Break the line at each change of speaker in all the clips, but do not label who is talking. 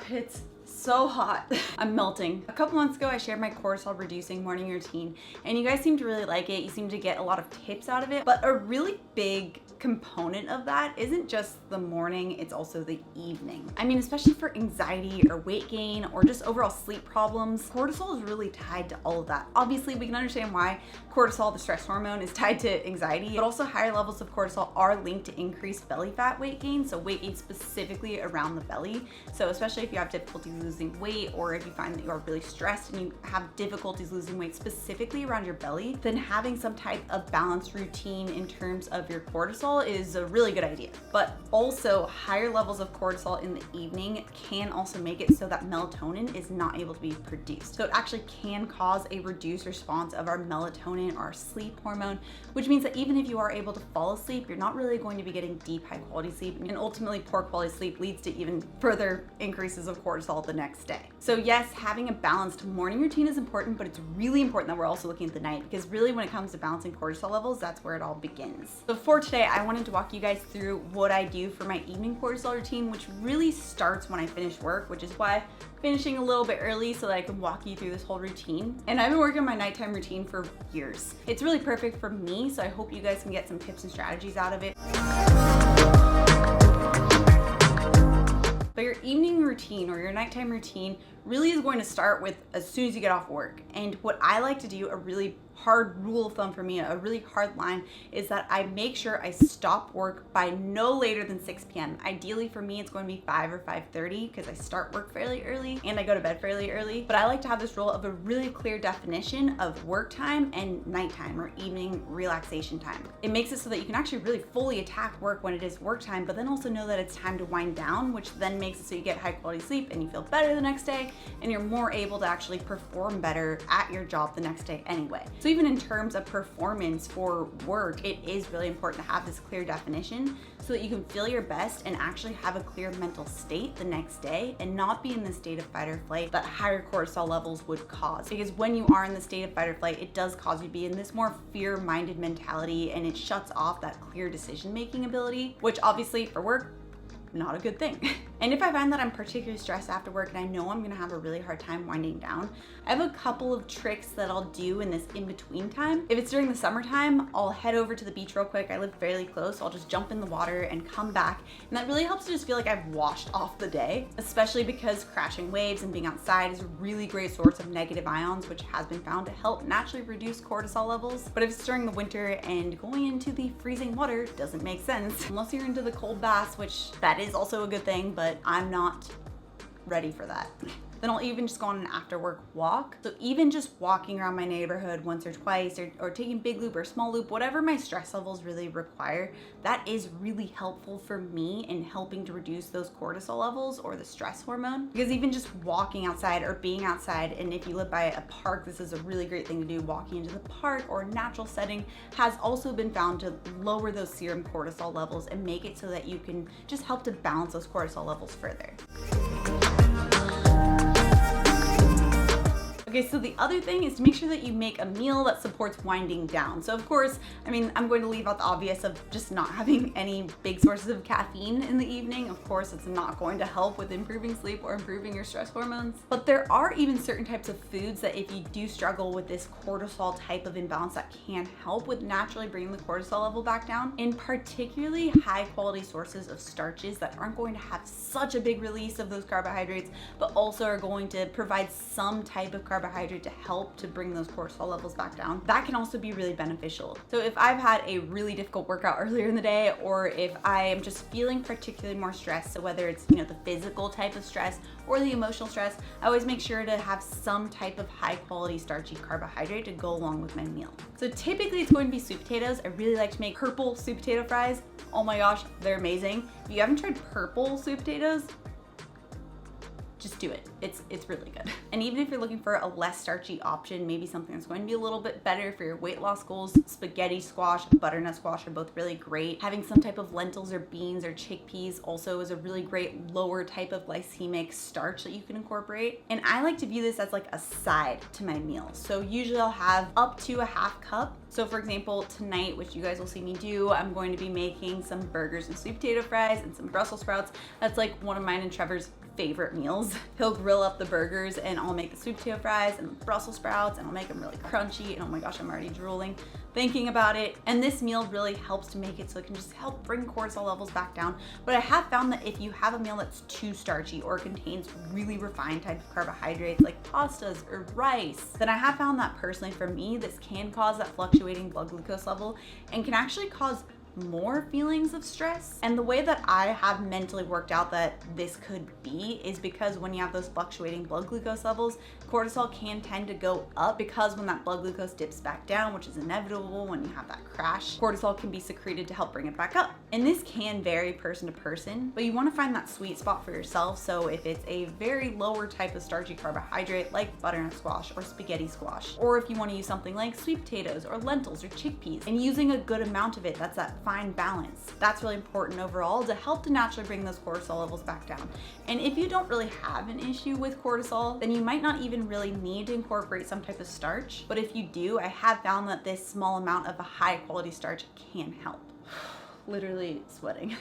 Oh, it's so hot. I'm melting. A couple months ago, I shared my cortisol reducing morning routine, and you guys seem to really like it. You seem to get a lot of tips out of it, but a really big component of that isn't just the morning, it's also the evening. I mean, especially for anxiety or weight gain or just overall sleep problems, cortisol is really tied to all of that. Obviously, we can understand why cortisol, the stress hormone, is tied to anxiety, but also higher levels of cortisol are linked to increased belly fat weight gain, so weight gain specifically around the belly. So especially if you have difficulty losing weight, or if you find that you're really stressed and you have difficulties losing weight specifically around your belly, then having some type of balanced routine in terms of your cortisol is a really good idea. But also higher levels of cortisol in the evening can also make it so that melatonin is not able to be produced. So it actually can cause a reduced response of our melatonin, our sleep hormone, which means that even if you are able to fall asleep, you're not really going to be getting deep, high quality sleep. And ultimately poor quality sleep leads to even further increases of cortisol the next day. So yes, having a balanced morning routine is important, but it's really important that we're also looking at the night, because really when it comes to balancing cortisol levels, that's where it all begins. So for today, I wanted to walk you guys through what I do for my evening cortisol routine, which really starts when I finish work, which is why finishing a little bit early so that I can walk you through this whole routine. And I've been working on my nighttime routine for years. It's really perfect for me, so I hope you guys can get some tips and strategies out of it. But your evening routine or your nighttime routine really is going to start with as soon as you get off work. And what I like to do, a really hard rule of thumb for me, a really hard line, is that I make sure I stop work by no later than 6 p.m. Ideally for me, it's going to be 5 or 5:30 because I start work fairly early and I go to bed fairly early. But I like to have this rule of a really clear definition of work time and nighttime or evening relaxation time. It makes it so that you can actually really fully attack work when it is work time, but then also know that it's time to wind down, which then makes it so you get high quality sleep and you feel better the next day and you're more able to actually perform better at your job the next day anyway. So even in terms of performance for work, it is really important to have this clear definition so that you can feel your best and actually have a clear mental state the next day and not be in the state of fight or flight that higher cortisol levels would cause. Because when you are in the state of fight or flight, it does cause you to be in this more fear-minded mentality, and it shuts off that clear decision-making ability, which obviously for work, not a good thing. And if I find that I'm particularly stressed after work and I know I'm gonna have a really hard time winding down, I have a couple of tricks that I'll do in this in-between time. If it's during the summertime, I'll head over to the beach real quick. I live fairly close, so I'll just jump in the water and come back. And that really helps to just feel like I've washed off the day, especially because crashing waves and being outside is a really great source of negative ions, which has been found to help naturally reduce cortisol levels. But if it's during the winter and going into the freezing water doesn't make sense, unless you're into the cold baths, which that is also a good thing, but I'm not ready for that. Then I'll even just go on an after work walk. So even just walking around my neighborhood once or twice, or taking big loop or small loop, whatever my stress levels really require, that is really helpful for me in helping to reduce those cortisol levels or the stress hormone. Because even just walking outside or being outside, and if you live by a park, this is a really great thing to do. Walking into the park or a natural setting has also been found to lower those serum cortisol levels and make it so that you can just help to balance those cortisol levels further. Okay, so the other thing is to make sure that you make a meal that supports winding down. So of course, I mean, I'm going to leave out the obvious of just not having any big sources of caffeine in the evening. Of course, it's not going to help with improving sleep or improving your stress hormones. But there are even certain types of foods that if you do struggle with this cortisol type of imbalance, that can help with naturally bringing the cortisol level back down. In particularly high quality sources of starches that aren't going to have such a big release of those carbohydrates, but also are going to provide some type of carbohydrate to help to bring those cortisol levels back down. That can also be really beneficial. So if I've had a really difficult workout earlier in the day, or if I am just feeling particularly more stressed, so whether it's, the physical type of stress or the emotional stress, I always make sure to have some type of high quality starchy carbohydrate to go along with my meal. So typically it's going to be sweet potatoes. I really like to make purple sweet potato fries. Oh my gosh, they're amazing. If you haven't tried purple sweet potatoes, just do it. It's really good. And even if you're looking for a less starchy option, maybe something that's going to be a little bit better for your weight loss goals, spaghetti squash, butternut squash are both really great. Having some type of lentils or beans or chickpeas also is a really great lower type of glycemic starch that you can incorporate. And I like to view this as like a side to my meal. So usually I'll have up to a half cup. So for example, tonight, which you guys will see me do, I'm going to be making some burgers and sweet potato fries and some Brussels sprouts. That's like one of mine and Trevor's favorite meals. He'll grill up the burgers and I'll make the sweet potato fries and Brussels sprouts and I'll make them really crunchy, and oh my gosh, I'm already drooling thinking about it. And this meal really helps to make it so it can just help bring cortisol levels back down. But I have found that if you have a meal that's too starchy or contains really refined type of carbohydrates like pastas or rice, then I have found that personally for me, this can cause that fluctuating blood glucose level and can actually cause more feelings of stress. And the way that I have mentally worked out that this could be is because when you have those fluctuating blood glucose levels, cortisol can tend to go up, because when that blood glucose dips back down, which is inevitable when you have that crash, cortisol can be secreted to help bring it back up. And this can vary person to person, but you want to find that sweet spot for yourself. So if it's a very lower type of starchy carbohydrate like butternut squash or spaghetti squash, or if you want to use something like sweet potatoes or lentils or chickpeas, and using a good amount of it, that's that fine balance. That's really important overall to help to naturally bring those cortisol levels back down. And if you don't really have an issue with cortisol, then you might not even really need to incorporate some type of starch. But if you do, I have found that this small amount of a high quality starch can help. Literally sweating.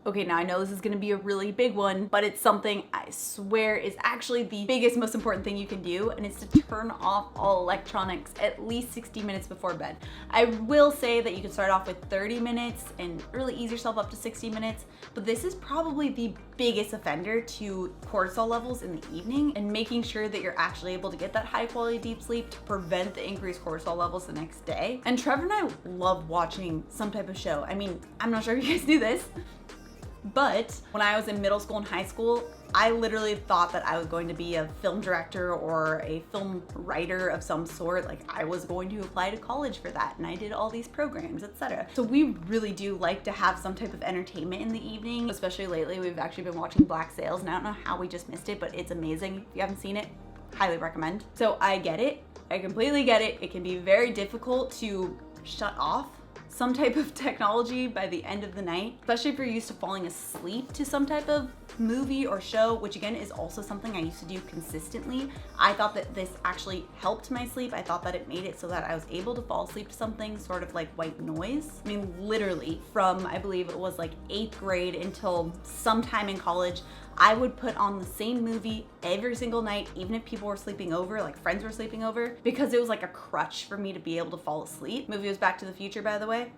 Okay, now I know this is gonna be a really big one, but it's something I swear is actually the biggest, most important thing you can do, and it's to turn off all electronics at least 60 minutes before bed. I will say that you can start off with 30 minutes and really ease yourself up to 60 minutes, but this is probably the biggest offender to cortisol levels in the evening, and making sure that you're actually able to get that high quality deep sleep to prevent the increased cortisol levels the next day. And Trevor and I love watching some type of show. I mean, I'm not sure if you guys do this, but when I was in middle school and high school, I literally thought that I was going to be a film director or a film writer of some sort. Like, I was going to apply to college for that, and I did all these programs, etc. So we really do like to have some type of entertainment in the evening, especially lately. We've actually been watching Black Sails, and I don't know how we just missed it, but it's amazing. If you haven't seen it, highly recommend. So I get it. I completely get it. It can be very difficult to shut off some type of technology by the end of the night, especially if you're used to falling asleep to some type of movie or show, which again is also something I used to do consistently. I thought that this actually helped my sleep. I thought that it made it so that I was able to fall asleep to something sort of like white noise. I mean, literally from, I believe it was like 8th grade until sometime in college, I would put on the same movie every single night, even if people were sleeping over, like friends were sleeping over, because it was like a crutch for me to be able to fall asleep. The movie was Back to the Future, by the way.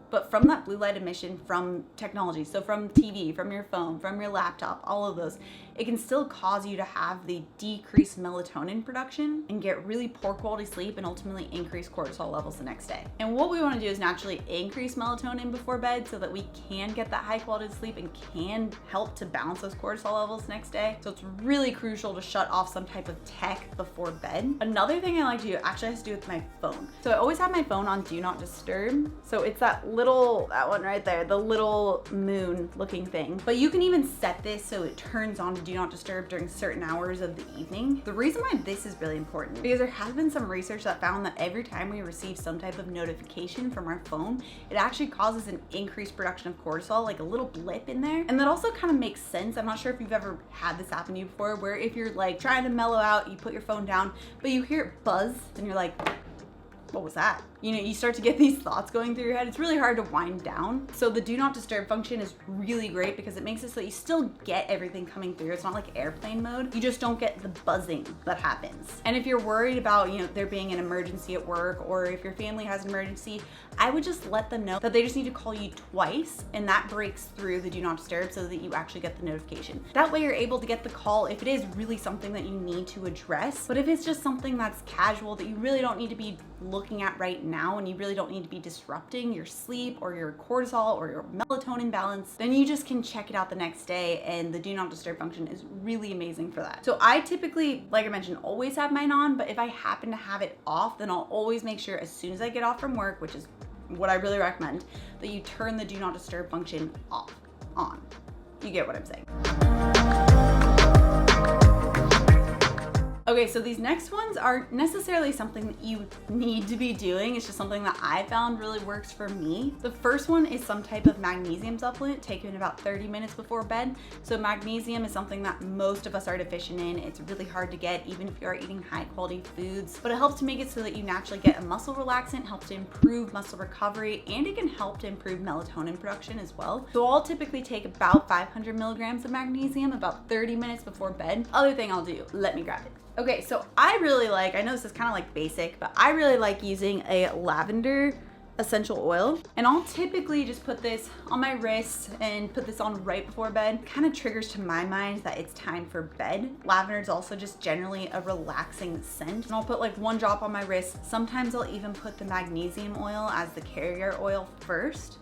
But from that blue light emission from technology, so from TV, from your phone, from your laptop, all of those, it can still cause you to have the decreased melatonin production and get really poor quality sleep and ultimately increase cortisol levels the next day. And what we want to do is naturally increase melatonin before bed so that we can get that high quality sleep and can help to balance those cortisol levels next day. So it's really crucial to shut off some type of tech before bed. Another thing I like to do actually has to do with my phone. So I always have my phone on Do Not Disturb. So it's that one right there, the little moon looking thing. But you can even set this so it turns on to Do Not Disturb during certain hours of the evening. The reason why this is really important, because there has been some research that found that every time we receive some type of notification from our phone, it actually causes an increased production of cortisol, like a little blip in there. And that also kind of makes sense. I'm not sure if you've ever had this happen to you before, where if you're like trying to mellow out, you put your phone down, but you hear it buzz and you're like, what was that? You know, you start to get these thoughts going through your head. It's really hard to wind down. So the Do Not Disturb function is really great because it makes it so that you still get everything coming through. It's not like airplane mode. You just don't get the buzzing that happens. And if you're worried about, you know, there being an emergency at work, or if your family has an emergency, I would just let them know that they just need to call you twice, and that breaks through the Do Not Disturb so that you actually get the notification. That way you're able to get the call if it is really something that you need to address. But if it's just something that's casual that you really don't need to be looking at right now, and you really don't need to be disrupting your sleep or your cortisol or your melatonin balance, then you just can check it out the next day, and the Do Not Disturb function is really amazing for that. So I typically, like I mentioned, always have mine on, but if I happen to have it off, then I'll always make sure as soon as I get off from work, which is what I really recommend, that you turn the Do Not Disturb function on. You get what I'm saying. Okay, Okay, so these next ones aren't necessarily something that you need to be doing. It's just something that I found really works for me. The first one is some type of magnesium supplement taken about 30 minutes before bed. So magnesium is something that most of us are deficient in. It's really hard to get even if you are eating high quality foods, but it helps to make it so that you naturally get a muscle relaxant, helps to improve muscle recovery, and it can help to improve melatonin production as well. So I'll typically take about 500 milligrams of magnesium about 30 minutes before bed. Other thing I'll do, let me grab it. Okay, so I really like, I know this is kind of like basic, but I really like using a lavender essential oil. And I'll typically just put this on my wrist and put this on right before bed. Kind of triggers to my mind that it's time for bed. Lavender is also just generally a relaxing scent. And I'll put like 1 drop on my wrist. Sometimes I'll even put the magnesium oil as the carrier oil first.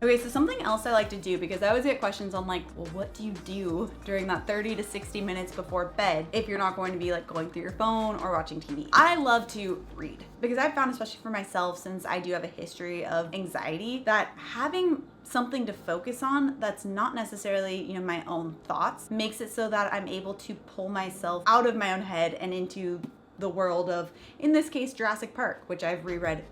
Okay, so something else I like to do, because I always get questions on like, well, what do you do during that 30 to 60 minutes before bed if you're not going to be like going through your phone or watching TV? I love to read, because I've found, especially for myself, since I do have a history of anxiety, that having something to focus on that's not necessarily, you know, my own thoughts makes it so that I'm able to pull myself out of my own head and into the world of, in this case, Jurassic Park, which I've reread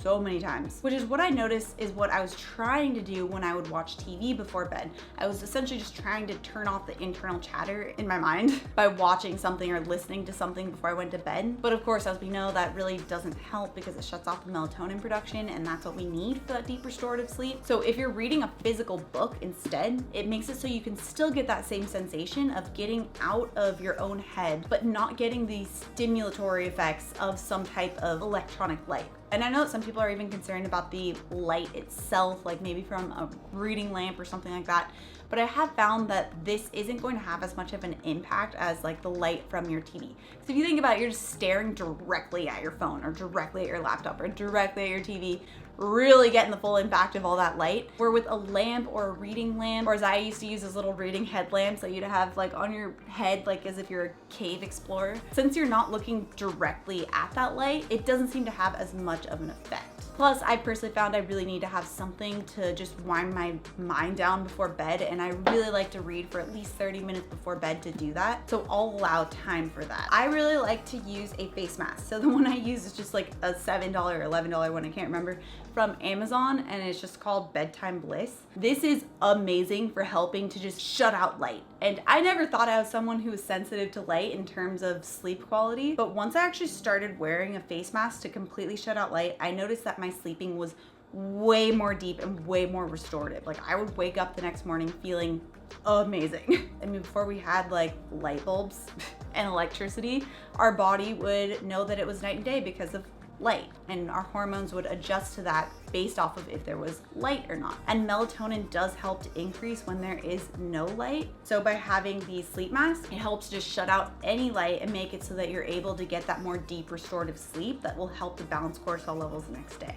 so many times, which is what I noticed is what I was trying to do when I would watch TV before bed. I was essentially just trying to turn off the internal chatter in my mind by watching something or listening to something before I went to bed. But of course, as we know, that really doesn't help because it shuts off the melatonin production, and that's what we need for that deep restorative sleep. So if you're reading a physical book instead, it makes it so you can still get that same sensation of getting out of your own head, but not getting the stimulatory effects of some type of electronic light. And I know that some people are even concerned about the light itself, like maybe from a reading lamp or something like that. But I have found that this isn't going to have as much of an impact as like the light from your TV. So if you think about it, you're just staring directly at your phone or directly at your laptop or directly at your TV, really getting the full impact of all that light. Where with a lamp or a reading lamp, or as I used to use those little reading headlamps that you'd have like on your head, like as if you're a cave explorer, since you're not looking directly at that light, it doesn't seem to have as much of an effect. Plus, I personally found I really need to have something to just wind my mind down before bed, and I really like to read for at least 30 minutes before bed to do that, so I'll allow time for that. I really like to use a face mask. So the one I use is just like a $7 or $11 one, I can't remember, from Amazon, and it's just called Bedtime Bliss. This is amazing for helping to just shut out light. And I never thought I was someone who was sensitive to light in terms of sleep quality, but once I actually started wearing a face mask to completely shut out light, I noticed that my sleeping was way more deep and way more restorative. Like I would wake up the next morning feeling amazing. I mean, before we had like light bulbs and electricity, our body would know that it was night and day because of light, and our hormones would adjust to that based off of if there was light or not. And melatonin does help to increase when there is no light. So by having these sleep masks, it helps to shut out any light and make it so that you're able to get that more deep restorative sleep that will help to balance cortisol levels the next day.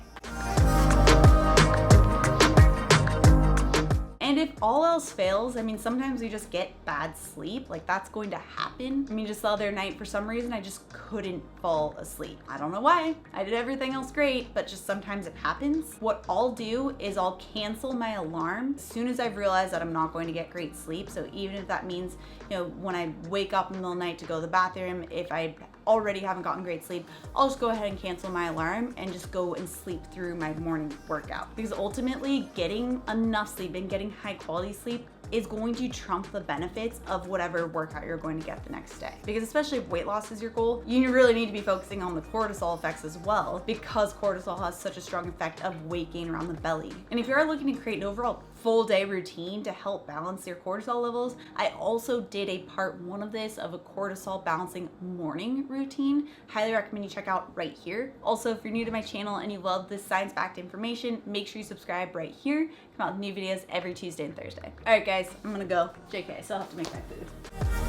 And if all else fails, I mean, sometimes we just get bad sleep. Like that's going to happen. I mean, just the other night, for some reason, I just couldn't fall asleep. I don't know why. I did everything else great, but just sometimes it happens. What I'll do is I'll cancel my alarm as soon as I've realized that I'm not going to get great sleep. So even if that means, you know, when I wake up in the middle of the night to go to the bathroom, if I already haven't gotten great sleep, I'll just go ahead and cancel my alarm and just go and sleep through my morning workout. Because ultimately, getting enough sleep and getting high quality sleep is going to trump the benefits of whatever workout you're going to get the next day. Because especially if weight loss is your goal, you really need to be focusing on the cortisol effects as well, because cortisol has such a strong effect of weight gain around the belly. And if you're looking to create an overall full day routine to help balance your cortisol levels, I also did a part 1 of this of a cortisol balancing morning routine. Highly recommend you check out right here. Also, if you're new to my channel and you love this science-backed information, make sure you subscribe right here. Come out with new videos every Tuesday and Thursday. All right, guys, I'm gonna go. JK, I still have to make my food.